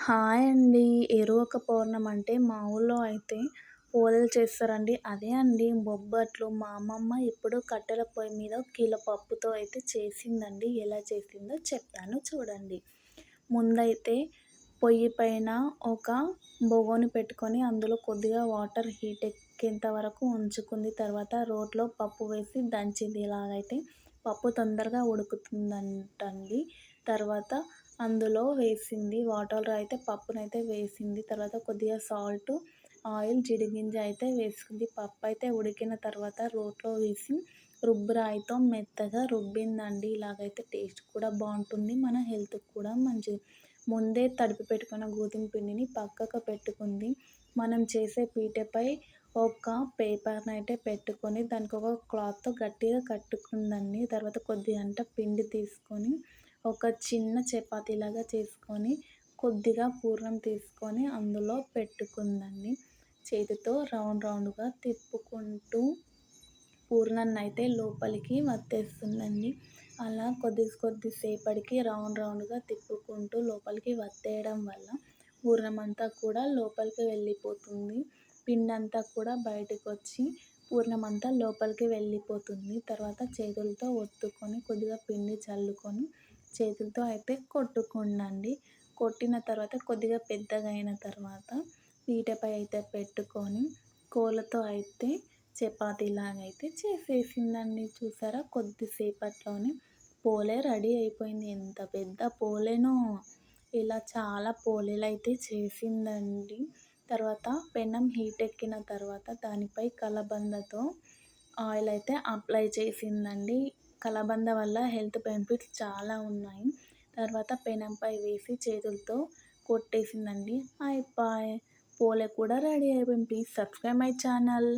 Hi అండి. ఏరువాక పౌర్ణమి అంటే మా ఊళ్ళో అయితే పోలేలు చేస్తారండి. అదే అండి బొబ్బట్లు. మా అమ్మమ్మ ఇప్పుడు కట్టెల పొయ్యి మీద కిలో పప్పుతో అయితే చేసిందండి. ఎలా చేసిందో చెప్తాను చూడండి. ముందైతే పొయ్యి పైన ఒక బొగోని పెట్టుకొని అందులో కొద్దిగా వాటర్ హీట్ ఎక్కేంత వరకు ఉంచుకుంది. తర్వాత రోట్లో పప్పు వేసి దంచింది. ఇలాగైతే పప్పు తొందరగా ఉడుకుతుందంటండి. తర్వాత అందులో వేసింది. వాటర్‌లో అయితే పప్పునైతే వేసింది. తర్వాత కొద్దిగా సాల్టు, ఆయిల్, జీడిగింజ అయితే వేసుకుంది. పప్పయితే ఉడికిన తర్వాత రోట్లో వేసి రుబ్బురాయితో మెత్తగా రుబ్బిందండి. ఇలాగైతే టేస్ట్ కూడా బావుంటుంది. మన హెల్త్‌కి కూడా మంచిది. ముందే తడిపి పెట్టుకున్న గోధుమ పిండిని పక్కకు పెట్టుకుంది. మనం చేసే పీటపై ఒక పేపర్‌నైతే పెట్టుకొని దానికి ఒక క్లాత్‌తో గట్టిగా కట్టుకుందండి. తర్వాత కొద్దిగంట పిండి తీసుకొని ఒక చిన్న చపాతీలాగా చేసుకొని కొద్దిగా పూర్ణం తీసుకొని అందులో పెట్టుకుందండి. చేతితో రౌండ్‌గా తిప్పుకుంటూ పూర్ణాన్నయితే లోపలికి వత్తేస్తుందండి. అలా కొద్దిసేపటికి రౌండ్‌గా తిప్పుకుంటూ లోపలికి వత్తేయడం వల్ల పూర్ణమంతా కూడా లోపలికి వెళ్ళిపోతుంది. పిండంతా కూడా బయటకొచ్చి పూర్ణమంతా లోపలికి వెళ్ళిపోతుంది. తర్వాత చేతులతో ఒత్తుకొని కొద్దిగా పిండి చల్లుకొని చేతులతో అయితే కొట్టుకోండండి. కొట్టిన తర్వాత కొద్దిగా పెద్దగా అయిన తర్వాత పీటపై అయితే పెట్టుకొని కోళ్ళతో అయితే చపాతీలాగా అయితే చేసేసిందండి. చూసారా, కొద్దిసేపట్లోనే పోలే రెడీ అయిపోయింది. ఎంత పెద్ద పోలేనో! ఇలా చాలా పోలేలైతే చేసిందండి. తర్వాత పెనం హీట్ ఎక్కిన తర్వాత దానిపై కలబందతో ఆయిల్ అయితే అప్లై చేసిందండి. కలబంద వల్ల హెల్త్ బెనిఫిట్స్ చాలా ఉన్నాయి. తర్వాత పెనంపై వేసి చేతులతో కొట్టేసిందండి. అయిపాయే. పోలే కూడా రెడీ అయిపోయింది. Please subscribe my channel.